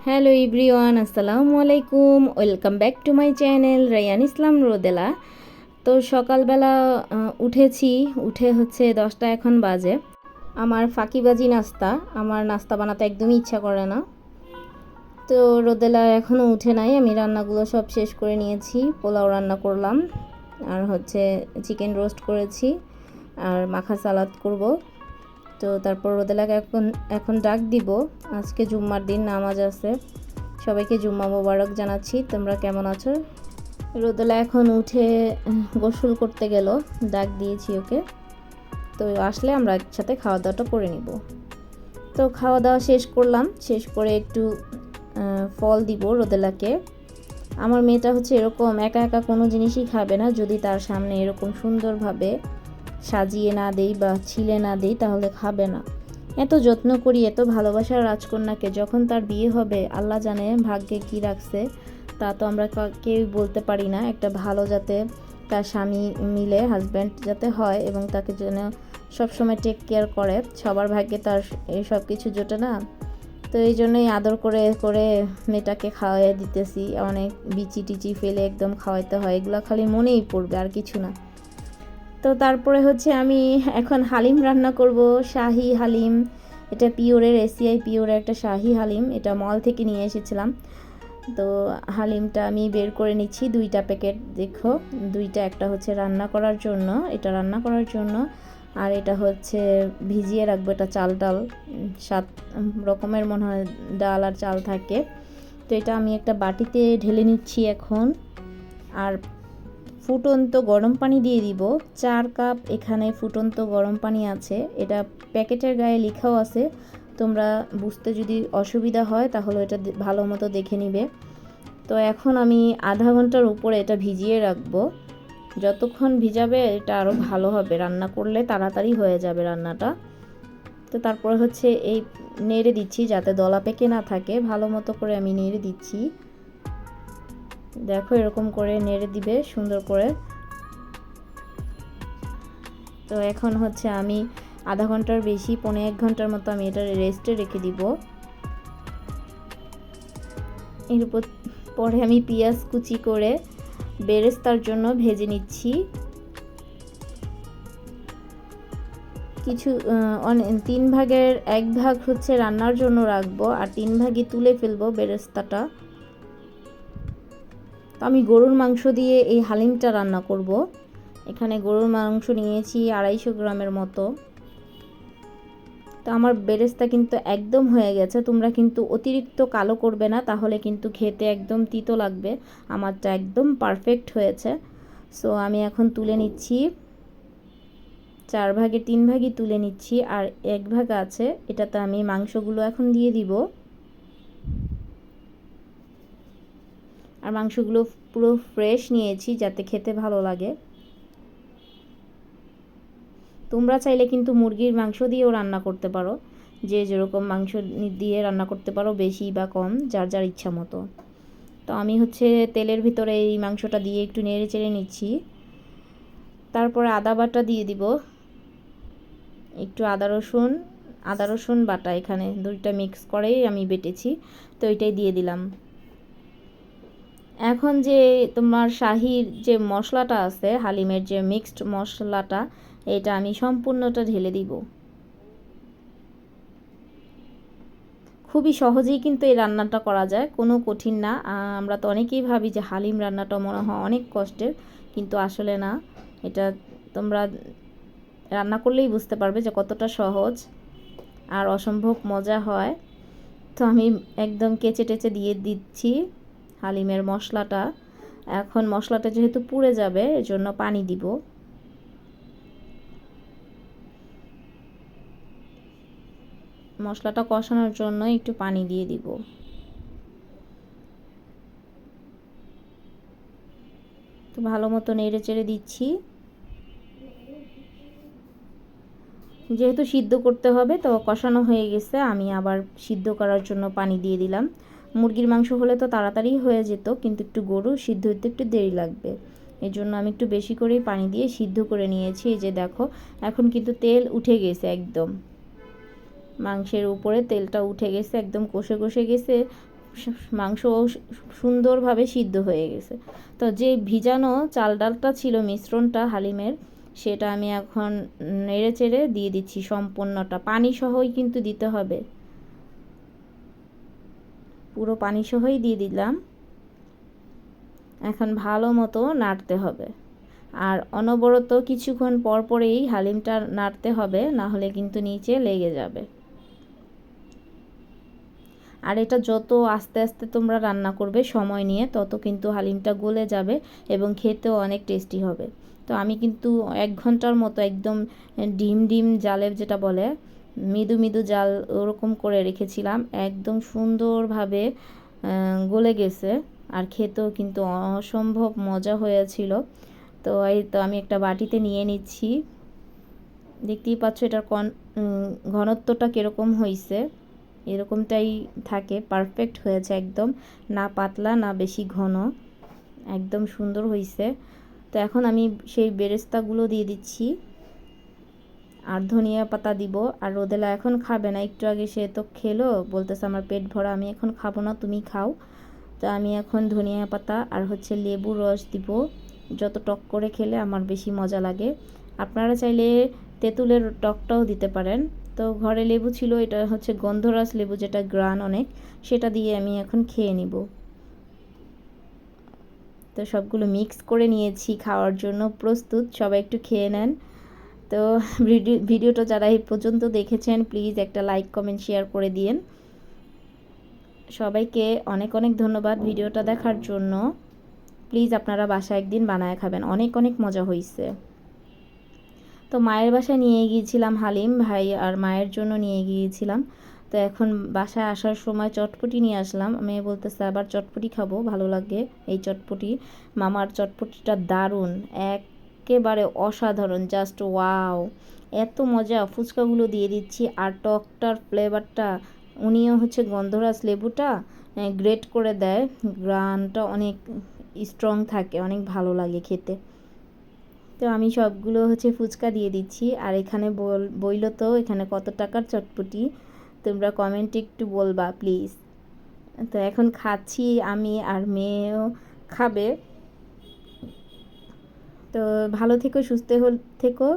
Hello everyone, আসসালামু আলাইকুম। Welcome back to my channel Rayan Islam Rodela. তো সকালবেলা উঠেছি, উঠে হচ্ছে 10টা এখন বাজে। আমার ফাঁকিবাজি নাস্তা, আমার নাস্তা বানাতে একদমই ইচ্ছা করে না। তো রোদেলা এখনও উঠে নাই, আমি রান্নাগুলো সব শেষ করে নিয়েছি। পোলাও রান্না করলাম, আর হচ্ছে চিকেন রোস্ট করেছি, আর মাখা সালাদ করব। তো তারপর রোদেলাকে এখন এখন ডাক দিব। আজকে জুম্মার দিন, নামাজ আছে। সবাইকে জুম্মা মোবারক জানাচ্ছি। তোমরা কেমন আছো? রোদেলা এখন উঠে গোসল করতে গেল, ডাক দিয়েছি ওকে। তো আসলে আমরা একসাথে খাওয়া দাওয়াটা করে নিব। তো খাওয়া দাওয়া শেষ করলাম, শেষ করে একটু ফল দিব রোদেলাকে। আমার মেয়েটা হচ্ছে এরকম, একা একা কোনো জিনিসই খাবে না। যদি তার সামনে এরকম সুন্দরভাবে সাজিয়ে না দেই বা ছিলে না দেই তাহলে খাবে না। এত যত্ন করি, এত ভালোবাসার রাজকন্যাকে, যখন তার বিয়ে হবে আল্লাহ জানে ভাগ্যে কি রাখছে, তা তো আমরা কেউ বলতে পারি না। একটা ভালো যাতে তার স্বামী মিলে, হাজব্যান্ড যাতে হয় এবং তাকে যেন সবসময় টেক কেয়ার করে। সবার ভাগ্যে তার এই সব কিছু জোটে না। তো এই জন্যই আদর করে করে মেয়েটাকে খাওয়াই দিতেছি। অনেক বিচি টিচি ফেলে একদম খাওয়াইতে হয়, এগুলো খালি মনেই পড়বে, আর কিছু না। তো তারপরে হচ্ছে আমি এখন হালিম রান্না করব, শাহি হালিম। এটা পিওরের, এসিআই পিওরের একটা শাহি হালিম। এটা মল থেকে নিয়ে এসেছিলাম। তো হালিমটা আমি বের করে নিচ্ছি, 2টা প্যাকেট। দেখো, 2টা, একটা হচ্ছে রান্না করার জন্য, এটা রান্না করার জন্য, আর এটা হচ্ছে ভিজিয়ে রাখবো। এটা চাল ডাল, 7 রকমের মনে হয় ডাল আর চাল থাকে। তো এটা আমি একটা বাটিতে ঢেলে নিচ্ছি এখন। আর ফুটন্ত গরম পানি দিয়ে দিব 4 কাপ। এখানে ফুটন্ত গরম পানি আছে, এটা প্যাকেটের গায়ে লেখাও আছে। তোমরা বুঝতে যদি অসুবিধা হয় তাহলে এটা ভালো মতো দেখে নিবে। তো এখন আমি আধা ঘন্টার উপরে এটা ভিজিয়ে রাখবো। যতক্ষণ ভিজাবে এটা আরও ভালো হবে, রান্না করলে তাড়াতাড়ি হয়ে যাবে রান্নাটা। তো তারপরে হচ্ছে এই নেড়ে দিচ্ছি যাতে দলা পেকে না থাকে, ভালো মতো করে আমি নেড়ে দিচ্ছি। দেখো, এরকম করে নেড়ে দিবে সুন্দর করে। তো এখন হচ্ছে আমি আধা ঘন্টার বেশি, 1.5 ঘন্টার মতো আমি এটা রেস্টে রেখে দিব। এর উপর পরে আমি পেঁয়াজ কুচি করে বেরেস্তার জন্য ভেজে নিচ্ছি। কিছু 3 ভাগের 1 ভাগ হচ্ছে রান্নার জন্য রাখবো, আর 3 ভাগই তুলে ফেলবো বেরেস্তাটা। তো আমি গরুর মাংস দিয়ে এই হালিমটা রান্না করব। এখানে গরুর মাংস নিয়েছি 250 গ্রামের মতো। তো আমার বেরেস্তা কিন্তু একদম হয়ে গেছে। তোমরা কিন্তু অতিরিক্ত কালো করবে না, তাহলে কিন্তু খেতে একদম তিতো লাগবে। আমারটা একদম পারফেক্ট হয়েছে। সো আমি এখন তুলে নিচ্ছি, 4 ভাগের 3 ভাগই তুলে নিচ্ছি, আর 1 ভাগ আছে, এটাতে আমি মাংসগুলো এখন দিয়ে দিব। আর মাংসগুলো পুরো ফ্রেশ নিয়েছি যাতে খেতে ভালো লাগে। তোমরা চাইলে কিন্তু মুরগির মাংস দিয়েও রান্না করতে পারো, যে যেরকম মাংস দিয়ে রান্না করতে পারো, বেশি বা কম যার যার ইচ্ছা মতো। তো আমি হচ্ছে তেলের ভিতরে এই মাংসটা দিয়ে একটু নেড়ে চেড়ে নিচ্ছি। তারপরে আদা বাটা দিয়ে দিব, একটু আদা রসুন বাটা, এখানে 2টা মিক্স করেই আমি বেটেছি, তো এটাই দিয়ে দিলাম। এখন যে তোমার শাহির যে মশলাটা আছে, হালিমের যে মিক্সড মশলাটা, এটা আমি সম্পূর্ণটা ঢেলে দিব। খুবই সহজেই কিন্তু এই রান্নাটা করা যায়, কোনো কঠিন না। আমরা তো অনেকেই ভাবি যে হালিম রান্নাটা মনে হয় অনেক কষ্টের, কিন্তু আসলে না। এটা তোমরা রান্না করলেই বুঝতে পারবে যে কতটা সহজ আর অসম্ভব মজা হয়। তো আমি একদম কেচে টেচে দিয়ে দিচ্ছি হালিমের মশলাটা। এখন মশলাটা যেহেতু পুড়ে যাবে, এজন্য পানি দিব। মশলাটা কষানোর জন্য একটু পানি দিয়ে দিব। তো ভালো মতো নেড়ে চেড়ে দিচ্ছি। যেহেতু সিদ্ধ করতে হবে, তো কষানো হয়ে গেছে, আমি আবার সিদ্ধ করার জন্য পানি দিয়ে দিলাম। মুরগির মাংস হলে তো তাড়াতাড়ি হয়ে যেত, কিন্তু একটু গরু সিদ্ধ হতে একটু দেরি লাগবে, এই জন্য আমি একটু বেশি করেই পানি দিয়ে সিদ্ধ করে নিয়েছি। এই যে দেখো, এখন কিন্তু তেল উঠে গেছে, একদম মাংসের উপরে তেলটা উঠে গেছে, একদম কষে কষে গেছে। মাংসও সুন্দরভাবে সিদ্ধ হয়ে গেছে। তো যে ভিজানো চাল ডালটা ছিল মিশ্রণটা হালিমের, সেটা আমি এখন নেড়ে চেড়ে দিয়ে দিচ্ছি সম্পূর্ণটা, পানি সহই কিন্তু দিতে হবে, পুরো পানি সহই দিয়ে দিলাম। এখন ভালো মতো নাড়তে হবে, আর অনবরত কিছুক্ষণ পর পরেই হালিমটা নাড়তে হবে, না হলে কিন্তু নিচে লেগে যাবে। আর এটা যত আস্তে আস্তে তোমরা রান্না করবে সময় নিয়ে, তত কিন্তু হালিমটা গলে যাবে এবং খেতেও অনেক টেস্টি হবে। তো আমি কিন্তু 1 ঘন্টার মতো একদম ডিম ডিম জালে যেটা বলে মৃদু মৃদু জাল ওরকম করে রেখেছিলাম, একদম সুন্দরভাবে গলে গেছে, আর খেতেও কিন্তু অসম্ভব মজা হয়েছিল। তো এই তো আমি একটা বাটিতে নিয়ে নিচ্ছি, দেখতেই পাচ্ছ এটার ঘনত্বটা কীরকম হয়েছে, এরকমটাই থাকে, পারফেক্ট হয়েছে একদম, না পাতলা না বেশি ঘন, একদম সুন্দর হয়েছে। তো এখন আমি সেই বেরেস্তাগুলো দিয়ে দিচ্ছি, আর ধনিয়া পাতা দিব। আর রোদেলা এখন খাবে না, একটু আগে সে তো খেলো, বলতেছে আমার পেট ভরা, আমি এখন খাবো না, তুমি খাও। তো আমি এখন ধনিয়া পাতা আর হচ্ছে লেবুর রস দিব, যত টক করে খেলে আমার বেশি মজা লাগে। আপনারা চাইলে তেঁতুলের টকটাও দিতে পারেন। তো ঘরে লেবু ছিল, এটা হচ্ছে গন্ধরাজ লেবু, যেটা গ্রান অনেক, সেটা দিয়ে আমি এখন খেয়ে নিব। তো সবগুলো মিক্স করে নিয়েছি, খাওয়ার জন্য প্রস্তুত, সবাই একটু খেয়ে নেন। তো ভিডিওটা যারা এই পর্যন্ত দেখেছেন প্লিজ একটা লাইক কমেন্ট শেয়ার করে দিন। সবাইকে অনেক অনেক ধন্যবাদ ভিডিওটা দেখার জন্য। প্লিজ আপনারা বাসায় একদিন বানায় খাবেন, অনেক অনেক মজা হয়েছে। তো মায়ের বাসায় নিয়ে গিয়েছিলাম হালিম, ভাই আর মায়ের জন্য নিয়ে গিয়েছিলাম। তো এখন বাসায় আসার সময় চটপটি নিয়ে আসলাম, মেয়ে বলতেছে আবার চটপটি খাবো, ভালো লাগে এই চটপটি, মামার চটপটিটা দারুণ, একেবারে অসাধারণ, জাস্ট ওয়াও, এত মজা। ফুচকাগুলো দিয়ে দিচ্ছি, আর টকটার ফ্লেভারটা, উনিও হচ্ছে গন্ধরাজ লেবুটা গ্রেট করে দেয়, গ্রানটা অনেক স্ট্রং থাকে, অনেক ভালো লাগে খেতে। তো আমি সবগুলো হচ্ছে ফুচকা দিয়ে দিচ্ছি, আর এখানে বইলো তো এখানে কত টাকার চটপটি, তোমরা কমেন্টে একটু বলবা প্লিজ। তো এখন খাচ্ছি আমি, আর মেয়েও খাবে। তো ভালো থেকো, সুস্থ থেকো।